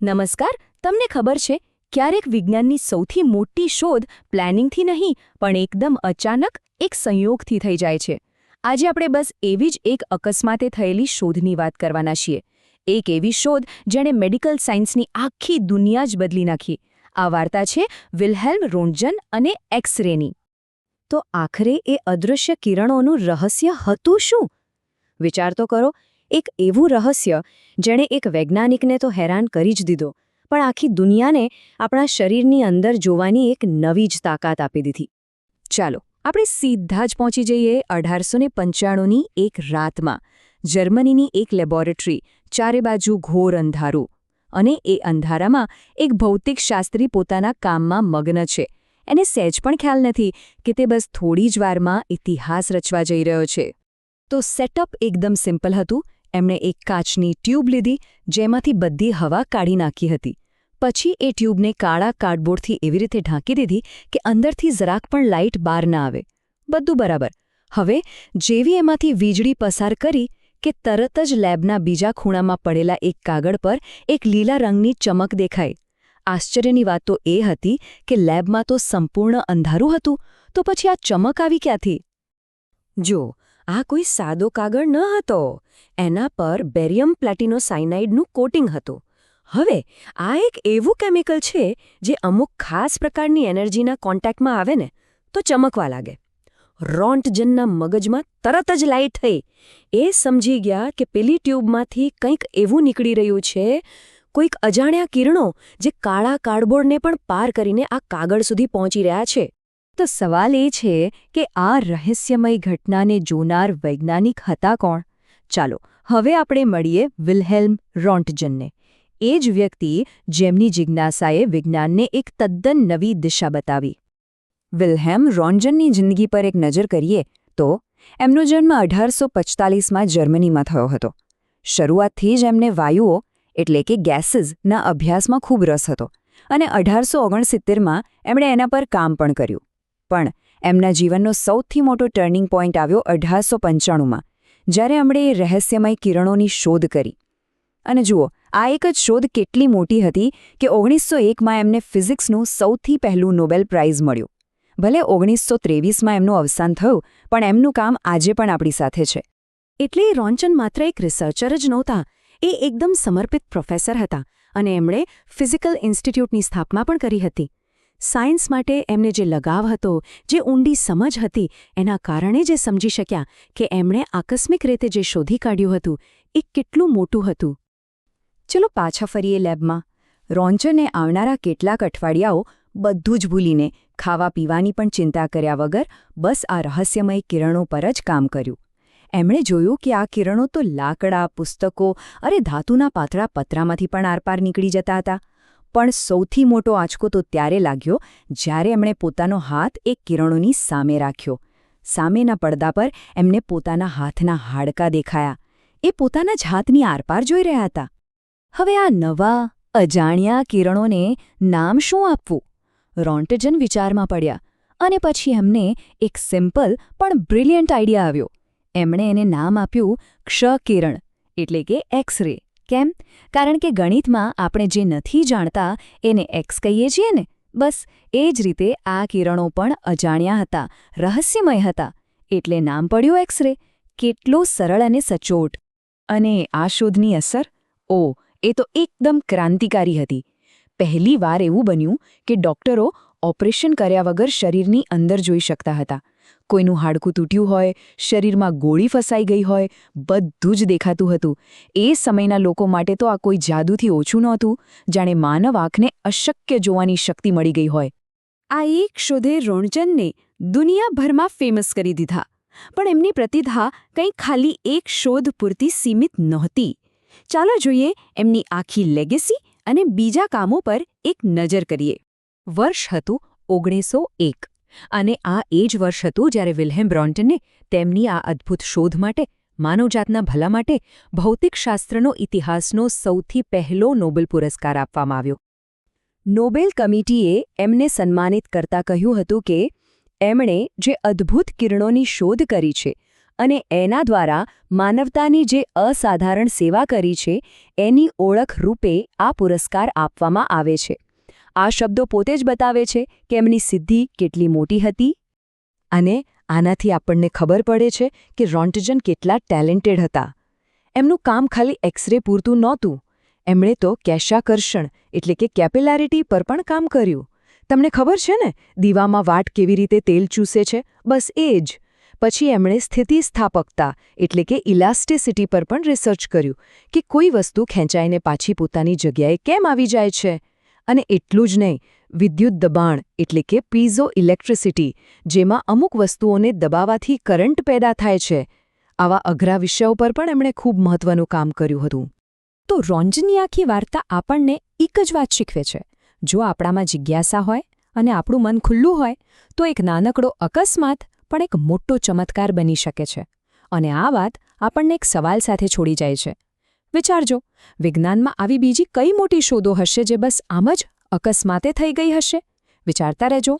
નમસ્કાર. તમને ખબર છે, ક્યારેક વિજ્ઞાનની સૌથી મોટી શોધ પ્લાનિંગથી નહીં પણ એકદમ અચાનક એક સંયોગથી થઈ જાય છે. આજે આપણે બસ એવી જ એક અકસ્માતે થયેલી શોધની વાત કરવાના છીએ. એક એવી શોધ જેણે મેડિકલ સાયન્સની આખી દુનિયા જ બદલી નાખી. આ વાર્તા છે વિલ્હેલ્મ રોન્ટજન અને એક્સ-રેની. તો આખરે એ અદૃશ્ય કિરણોનું રહસ્ય હતું શું? વિચાર તો કરો, એક એવું રહસ્ય જેણે એક વૈજ્ઞાનિકને તો હેરાન કરી જ દીધો, પણ આખી દુનિયાને આપણા શરીરની અંદર જોવાની એક નવી જ તાકાત આપી દીધી. ચાલો આપણે સીધા જ પહોંચી જઈએ 1895ની એક રાતમાં. જર્મનીની એક લેબોરેટરી, ચારે બાજુ ઘોર અંધારું. અને એ અંધારામાં એક ભૌતિકશાસ્ત્રી પોતાના કામમાં મગ્ન છે. એને સહેજ પણ ખ્યાલ નથી કે તે બસ થોડી જ વારમાં ઇતિહાસ રચવા જઈ રહ્યો છે. તો સેટઅપ એકદમ સિમ્પલ હતું. એમણે એક કાચની ટ્યુબ લીધી, જેમાંથી બધી હવા કાઢી નાખી હતી. પછી એ ટ્યુબને કાળા કાર્ડબોર્ડથી એવી રીતે ઢાંકી દીધી કે અંદરથી જરાક પણ લાઇટ બહાર ના આવે. બધું બરાબર. હવે જેવી એમાંથી વીજળી પસાર કરી કે તરત જ લેબના બીજા ખૂણામાં પડેલા એક કાગળ પર એક લીલા રંગની ચમક દેખાઈ. આશ્ચર્યની વાત તો એ હતી કે લેબમાં તો સંપૂર્ણ અંધારું હતું, તો પછી આ ચમક આવી ક્યાંથી? જો, આ કોઈ સાદો કાગળ ન હતો. એના પર બેરિયમ પ્લેટિનોસાયનાઇડનું કોટિંગ હતું. હવે આ એક એવું કેમિકલ છે જે અમુક ખાસ પ્રકારની એનર્જીના કોન્ટેક્ટમાં આવે ને તો ચમકવા લાગે. રોન્ટજનના મગજમાં તરત જ લાઇટ થઈ. એ સમજી ગયા કે પેલી ટ્યુબમાંથી કંઈક એવું નીકળી રહ્યું છે, કોઈક અજાણ્યા કિરણો જે કાળા કાર્ડબોર્ડને પણ પાર કરીને આ કાગળ સુધી પહોંચી રહ્યા છે. તો સવાલ એ છે કે આ રહસ્યમય ઘટનાને જોનાર વૈજ્ઞાનિક હતા કોણ? ચાલો હવે આપણે મળીએ વિલ્હેલ્મ રોન્ટજનને. એ જ વ્યક્તિ જેમની જિજ્ઞાસાએ વિજ્ઞાનને એક તદ્દન નવી દિશા બતાવી. વિલ્હેલ્મ રોન્ટજનની જિંદગી પર એક નજર કરીએ તો એમનો જન્મ 1845માં જર્મનીમાં થયો હતો. શરૂઆતથી જ એમને વાયુઓ એટલે કે ગેસીસના અભ્યાસમાં ખૂબ રસ હતો અને 1869માં એમણે એના પર કામ પણ કર્યું. પણ એમના જીવનનો સૌથી મોટો ટર્નિંગ પોઈન્ટ આવ્યો 1895માં, જ્યારે એમણે એ રહસ્યમય કિરણોની શોધ કરી. અને જુઓ, આ એક જ શોધ કેટલી મોટી હતી કે 1901માં એમને ફિઝિક્સનું સૌથી પહેલું નોબેલ પ્રાઇઝ મળ્યું. ભલે 1923માં એમનું અવસાન થયું, પણ એમનું કામ આજે પણ આપણી સાથે છે. એટલે રોન્ટજન માત્ર એક રિસર્ચર જ નહોતા, એ એકદમ સમર્પિત પ્રોફેસર હતા અને એમણે ફિઝિકલ ઇન્સ્ટિટ્યૂટની સ્થાપના પણ કરી હતી. સાયન્સ માટે એમને જે લગાવ હતો, જે ઊંડી સમજ હતી, એના કારણે જે સમજી શક્યા કે એમણે આકસ્મિક રીતે જે શોધી કાઢ્યું હતું એ કેટલું મોટું હતું. ચલો પાછા ફરીએ લેબમાં. રોન્ટજને આવનારા કેટલાક અઠવાડિયાઓ બધું જ ભૂલીને, ખાવા પીવાની પણ ચિંતા કર્યા વગર બસ આ રહસ્યમય કિરણો પર જ કામ કર્યું. એમણે જોયું કે આ કિરણો તો લાકડા, પુસ્તકો અરે ધાતુના પાતળા પતરામાંથી પણ આરપાર નીકળી જતા હતા. પણ સૌથી મોટો આંચકો તો ત્યારે લાગ્યો જ્યારે એમણે પોતાનો હાથ એ કિરણોની સામે રાખ્યો. સામેના પડદા પર એમને પોતાના હાથના હાડકાં દેખાયા. એ પોતાના જ હાથની આરપાર જોઈ રહ્યા હતા. હવે આ નવા, અજાણ્યા કિરણોને નામ શું આપવું? રોન્ટજન વિચારમાં પડ્યા અને પછી એમને એક સિમ્પલ પણ બ્રિલિયન્ટ આઈડિયા આવ્યો. એમણે એને નામ આપ્યું ક્ષ-કિરણ એટલે કે એક્સ-રે. કેમ? કારણ કે ગણિતમાં આપણે જે નથી જાણતા એને એક્સ કહીએ છીએ ને. બસ એ જ રીતે આ કિરણો પણ અજાણ્યા હતા, રહસ્યમય હતા, એટલે નામ પડ્યું એક્સ-રે. કેટલો સરળ અને સચોટ! અને આ શોધની અસર? એ તો એકદમ ક્રાંતિકારી હતી. પહેલી વાર એવું બન્યું કે ડોક્ટરો ઓપરેશન કર્યા વગર શરીરની અંદર જોઈ શકતા હતા. કોઈનું હાડકું તૂટ્યું હોય, શરીરમાં ગોળી ફસાઈ ગઈ હોય, બધું જ દેખાતું હતું. એ સમયના લોકો માટે તો આ કોઈ જાદુથી ઓછું નહોતું, જાણે માનવ આંખને અશક્ય જોવાની શક્તિ મળી ગઈ હોય. આ એક શોધે રોન્ટજનને દુનિયાભરમાં ફેમસ કરી દીધા. પણ એમની પ્રતિભા કંઈ ખાલી એક શોધ પૂરતી સીમિત નહોતી. ચાલો જોઈએ એમની આખી લેગેસી અને બીજા કામો પર એક નજર કરીએ. વર્ષ હતું 1901. અને આ એ જ વર્ષ હતું જ્યારે વિલ્હેલ્મ રોન્ટજનને તેમની આ અદ્ભુત શોધ માટે, માનવજાતના ભલા માટે, ભૌતિકશાસ્ત્રનો ઇતિહાસનો સૌથી પહેલો નોબેલ પુરસ્કાર આપવામાં આવ્યો. નોબેલ કમિટીએ એમને સન્માનિત કરતા કહ્યું હતું કે એમણે જે અદ્ભુત કિરણોની શોધ કરી છે અને એના દ્વારા માનવતાની જે અસાધારણ સેવા કરી છે એની ઓળખ રૂપે આ પુરસ્કાર આપવામાં આવે છે. આ શબ્દો પોતે જ બતાવે છે કે એમની સિદ્ધિ કેટલી મોટી હતી. અને આનાથી આપણને ખબર પડે છે કે રોન્ટજન કેટલા ટેલેન્ટેડ હતા. એમનું કામ ખાલી એક્સરે પૂરતું નહોતું. એમણે તો કેશાકર્ષણ એટલે કે કેપિલારિટી પર પણ કામ કર્યું. તમને ખબર છે ને, દીવામાં વાટ કેવી રીતે તેલ ચૂસે છે? બસ એ જ. પછી એમણે સ્થિતિસ્થાપકતા એટલે કે ઇલાસ્ટિસિટી પર પણ રિસર્ચ કર્યું કે કોઈ વસ્તુ ખેંચાઈને પાછી પોતાની જગ્યાએ કેમ આવી જાય છે. અને એટલું જ નહીં, વિદ્યુત દબાણ એટલે કે પીઝો ઇલેક્ટ્રિસિટી, જેમાં અમુક વસ્તુઓને દબાવવાથી કરંટ પેદા થાય છે. આવા અઘરા વિષયો પર પણ એમણે ખૂબ મહત્વનું કામ કર્યું હતું. તો રોન્ટજનની આખી વાર્તા આપણને એક જ વાત શીખવે છે: જો આપણામાં જિજ્ઞાસા હોય અને આપણું મન ખુલ્લું હોય તો એક નાનકડો અકસ્માત પણ એક મોટો ચમત્કાર બની શકે છે. અને આ વાત આપણને એક સવાલ સાથે છોડી જાય છે. વિચારજો, વિજ્ઞાનમાં આવી બીજી કઈ મોટી શોધો હશે જે બસ આમ જ અકસ્માતે થઈ ગઈ હશે? વિચારતા રહેજો.